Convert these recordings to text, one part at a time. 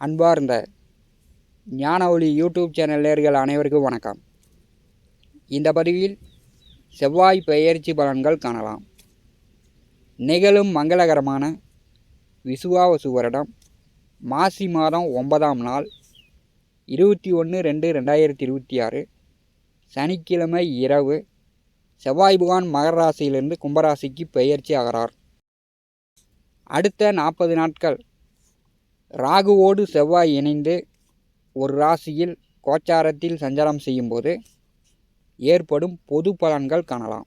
அன்பார்ந்த ஞான ஒளி யூடியூப் சேனல் நேயர்கள் அனைவருக்கும் வணக்கம். இந்த பதிவில் செவ்வாய் பெயர்ச்சி பலன்கள் காணலாம். நிகழும் மங்களகரமான விசுவாவசு வருடம் மாசி மாதம் 9ஆம் நாள் 21/2/2026 சனிக்கிழமை இரவு செவ்வாய் பகவான் மகர ராசியிலிருந்து கும்பராசிக்கு பெயர்ச்சி ஆகிறார். அடுத்த 40 நாட்கள் ராகுவோடு செவ்வாய் இணைந்து ஒரு ராசியில் கோச்சாரத்தில் சஞ்சாரம் செய்யும்போது ஏற்படும் பொது பலன்கள் காணலாம்.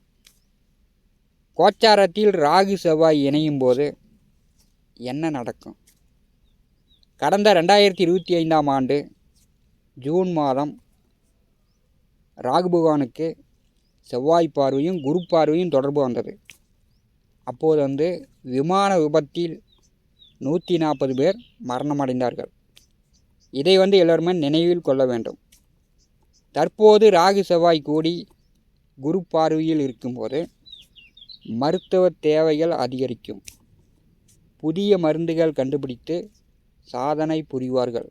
கோச்சாரத்தில் ராகு செவ்வாய் இணையும் போது என்ன நடக்கும்? கடந்த 2025ஆம் ஆண்டு ஜூன் மாதம் ராகு பகவானுக்கு செவ்வாய் பார்வையும் குரு பார்வையும் தொடர்பு வந்தது. அப்போது விமான விபத்தில் 140 பேர் மரணமடைந்தார்கள். இதை எல்லோருமே நினைவில் கொள்ள வேண்டும். தற்போது ராகு செவ்வாய் கூடி குரு பார்வையில் இருக்கும்போது மருத்துவ தேவைகள் அதிகரிக்கும். புதிய மருந்துகள் கண்டுபிடித்து சாதனை புரிவார்கள்.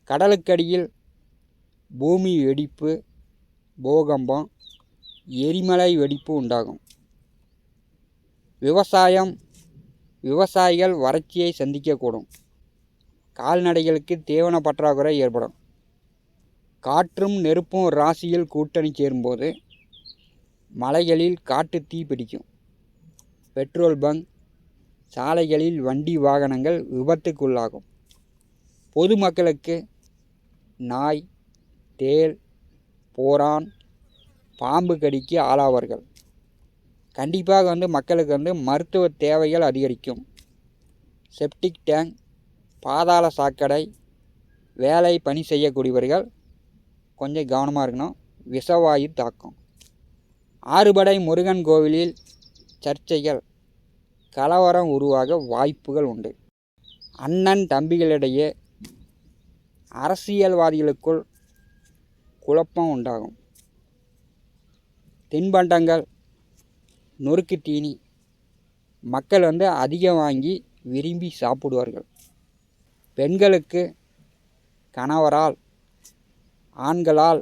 கடலுக்கடியில் பூமி வெடிப்பு, பூகம்பம், எரிமலை வெடிப்பு உண்டாகும். விவசாயிகள் வறட்சியை சந்திக்கக்கூடும். கால்நடைகளுக்கு தீவன பற்றாக்குறை ஏற்படும். காற்றும் நெருப்பும் ராசியில் கூட்டணி சேரும்போது மலைகளில் காட்டு தீ பிடிக்கும். பெட்ரோல் பங்க், சாலைகளில் வண்டி வாகனங்கள் விபத்துக்குள்ளாகும். பொதுமக்களுக்கு நாய், தேள், போரான், பாம்பு கடிக்கு ஆளாவார்கள். கண்டிப்பாக மக்களுக்கு மருத்துவ தேவைகள் அதிகரிக்கும். செப்டிக் டேங்க், பாதாள சாக்கடை வேலை பணி செய்யக்கூடியவர்கள் கொஞ்சம் கவனமாக இருக்கணும். விஷவாயு தாக்கம். ஆறுபடை முருகன் கோவிலில் சர்ச்சைகள், கலவரம் உருவாக வாய்ப்புகள் உண்டு. அண்ணன் தம்பிகளிடையே, அரசியல்வாதிகளுக்குள் குழப்பம் உண்டாகும். தின்பண்டங்கள், நொறுக்கு தீனி மக்கள் அதிகம் வாங்கி விரும்பி சாப்பிடுவார்கள். பெண்களுக்கு கணவரால், ஆண்களால்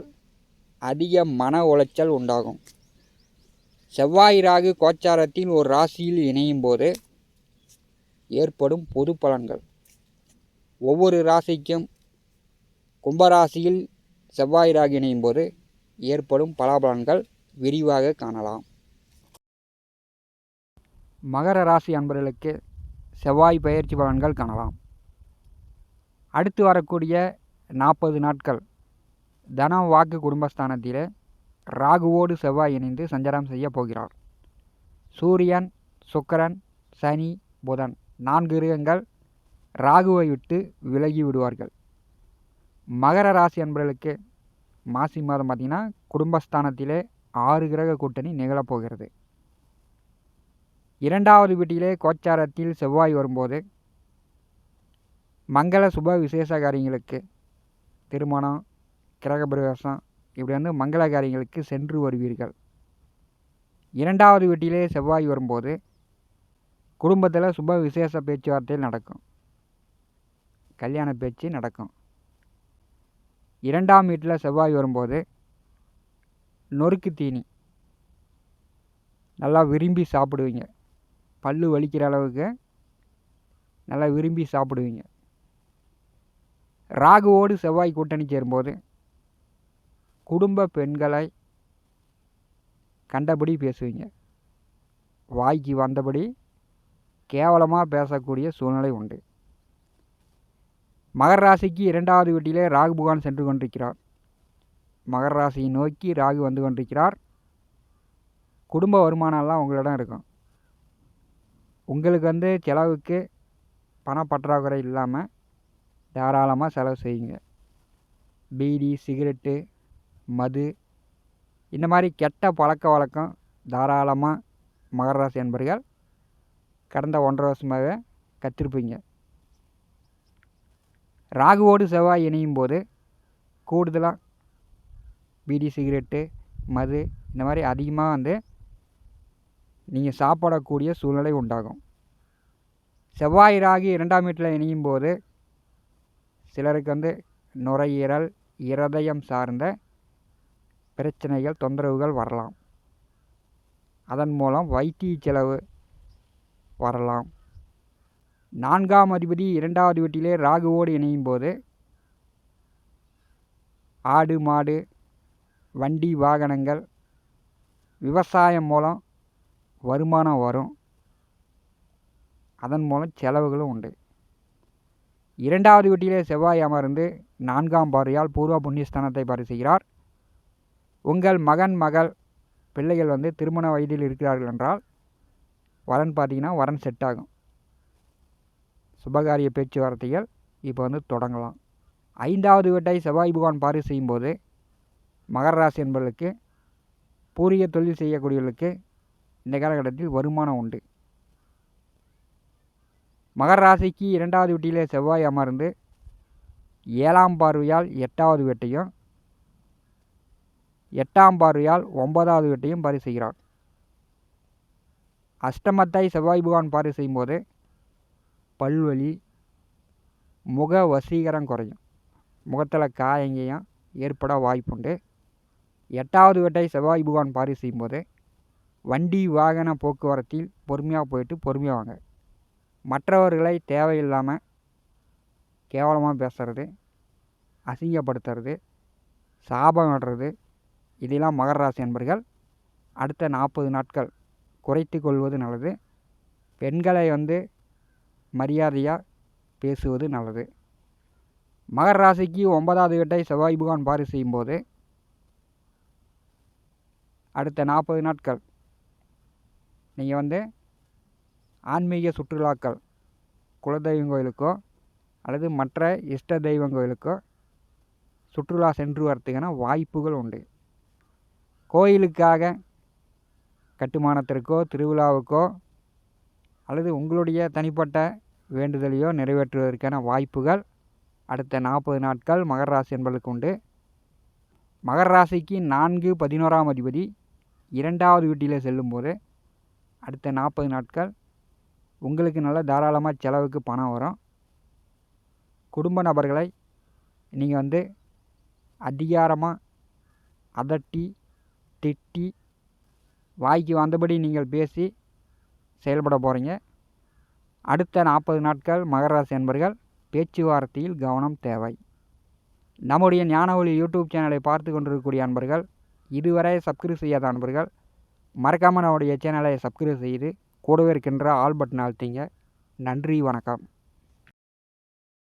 அதிக மன உளைச்சல் உண்டாகும். செவ்வாய் ராகு கோச்சாரத்தில் ஒரு ராசியில் இணையும் போது ஏற்படும் பொது பலன்கள். ஒவ்வொரு ராசிக்கும் கும்பராசியில் செவ்வாய் ராகு இணையும் போது ஏற்படும் பலாபலன்கள் விரிவாக காணலாம். மகர ராசி அன்பர்களுக்கு செவ்வாய் பெயர்ச்சி பலன்கள் காணலாம். அடுத்து வரக்கூடிய 40 நாட்கள் தனம், வாக்கு, குடும்பஸ்தானத்திலே ராகுவோடு செவ்வாய் இணைந்து சஞ்சாரம் செய்ய போகிறார். சூரியன், சுக்கிரன், சனி, புதன் 4 கிரகங்கள் ராகுவை விட்டு விலகி விடுவார்கள். மகர ராசி அன்பர்களுக்கு மாசி மாதம் பார்த்திங்கன்னா குடும்பஸ்தானத்திலே 6 கிரக கூட்டணி நிகழப்போகிறது. 2வது வீட்டிலே கோச்சாரத்தில் செவ்வாய் வரும்போது மங்கள சுப விசேஷ காரியங்களுக்கு, திருமணம், கிரகப்பிரவேசம் இப்படி மங்கள காரியங்களுக்கு சென்று வருவீர்கள். 2வது வீட்டிலே செவ்வாய் வரும்போது குடும்பத்தில் சுப விசேஷ பேச்சுவார்த்தைகள் நடக்கும். கல்யாண பேச்சு நடக்கும். 2ஆம் வீட்டில் செவ்வாய் வரும்போது நொறுக்கு தீனி நல்லா விரும்பி சாப்பிடுவீங்க. பல்லு வலிக்கிற அளவுக்கு நல்லா விரும்பி சாப்பிடுவீங்க. ராகுவோடு செவ்வாய் கூட்டணி சேரும்போது குடும்ப பெண்களை கண்டபடி பேசுவீங்க. வாய்க்கு வந்தபடி கேவலமாக பேசக்கூடிய சூழ்நிலை உண்டு. மகர ராசிக்கு 2வது வீட்டிலே ராகு பகவான் சென்று கொண்டிருக்கிறார். மகர ராசியை நோக்கி ராகு வந்து கொண்டிருக்கிறார். குடும்ப வருமானம்லாம் உங்களிடம் இருக்கும். உங்களுக்கு செலவுக்கு பணப்பற்றாக்குறை இல்லாமல் தாராளமாக செலவு செய்யுங்க. பீடி, சிகரெட்டு, மது இந்த மாதிரி கெட்ட பழக்க வழக்கம் தாராளமாக மகர ராசி என்பர்கள் கடந்த 1.5 வருஷமாகவே கற்றிருப்பீங்க. ராகுவோடு செவ்வாய் இணையும் போது கூடுதலாக பீடி, சிகரெட்டு, மது இந்த மாதிரி அதிகமாக நீங்கள் சாப்பிடக்கூடிய சூழ்நிலை உண்டாகும். செவ்வாய் ராகு 2ஆம் வீட்டில் இணையும் போது சிலருக்கு வந்து நுரையீரல், இருதயம் சார்ந்த பிரச்சனைகள், தொந்தரவுகள் வரலாம். அதன் மூலம் வைத்திய செலவு வரலாம். 4ஆம் அதிபதி 2வது வீட்டிலே ராகுவோடு இணையும் போது ஆடு, மாடு, வண்டி, வாகனங்கள், விவசாயம் மூலம் வருமானம் வரும். அதன் மூலம் செலவுகளும் உண்டு. 2வது வீட்டிலே செவ்வாய் அமர்ந்து 4ஆம் பார்வையால் பூர்வ புண்ணியஸ்தானத்தை பரிசுகிறார். உங்கள் மகன், மகள், பிள்ளைகள் வந்து திருமண வயதில் இருக்கிறார்கள் என்றால் வரன் பார்த்தீங்கன்னா வரன் செட் ஆகும். சுபகாரிய பேச்சுவார்த்தைகள் இப்போ வந்து தொடங்கலாம். 5வது வீட்டை செவ்வாய் பகவான் பார்வை செய்யும்போது மகர ராசி என்பவர்களுக்கு, பூர்வீக தொழில் செய்யக்கூடியவர்களுக்கு இந்த காலகட்டத்தில் வருமானம் உண்டு. மகர ராசிக்கு 2வது வீட்டிலே செவ்வாய் அமர்ந்து 7ஆம் பார்வையால் 8வது வீட்டையும், 8ஆம் பார்வையால் 9வது வீட்டையும் பார்வை செய்கிறார். அஷ்டமத்தை செவ்வாய் பகவான் பார்வை செய்யும்போது பல்வலி, முக வசீகரம் குறையும். முகத்தில் காயங்கையும் ஏற்பட வாய்ப்புண்டு. 8வது வீட்டை செவ்வாய் பகவான் பார்வை செய்யும்போது வண்டி, வாகன போக்குவரத்தில் பொறுமையாக போயிட்டு பொறுமையாக வாங்க. மற்றவர்களை தேவையில்லாமல் கேவலமாக பேசுறது, அசிங்கப்படுத்துறது, சாபம் விடுறது, இதெல்லாம் மகர ராசி என்பர்கள் அடுத்த 40 நாட்கள் குறைத்து கொள்வது நல்லது. பெண்களை வந்து மரியாதையாக பேசுவது நல்லது. மகர ராசிக்கு 9வது வீட்டை செவ்வாய் பகவான் பார்வை செய்யும்போது அடுத்த 40 நாட்கள் நீங்கள் வந்து ஆன்மீக சுற்றுலாக்கள், குலதெய்வம் கோயிலுக்கோ அல்லது மற்ற இஷ்ட தெய்வம் கோயிலுக்கோ சுற்றுலா சென்று வரத்துக்கான வாய்ப்புகள் உண்டு. கோயிலுக்காக, கட்டுமானத்திற்கோ, திருவிழாவுக்கோ அல்லது உங்களுடைய தனிப்பட்ட வேண்டுதலையோ நிறைவேற்றுவதற்கான வாய்ப்புகள் அடுத்த 40 நாட்கள் மகர ராசி என்பதற்கு உண்டு. மகர ராசிக்கு 4, 11ஆம் அதிபதி 2வது வீட்டிலே செல்லும்போது அடுத்த 40 நாட்கள் உங்களுக்கு நல்ல தாராளமாக செலவுக்கு பணம் வரும். குடும்ப நபர்களை நீங்கள் வந்து அதிகாரமாக அதட்டி, திட்டி, வாய்க்கு வந்தபடி நீங்கள் பேசி செயல்பட போகிறீங்க. அடுத்த 40 நாட்கள் மகர ராசி என்பர்கள் பேச்சுவார்த்தையில் கவனம் தேவை. நம்முடைய ஞான ஒளி யூடியூப் சேனலை பார்த்து கொண்டிருக்கக்கூடிய அன்பர்கள், இதுவரை சப்ஸ்கிரைப் செய்யாத அன்பர்கள் மறக்காமல் நம்முடைய சேனலை சப்ஸ்கிரைப் செய்து கூடவே இருக்கின்ற ஆல் பட்டன் அழுத்திங்க. நன்றி, வணக்கம்.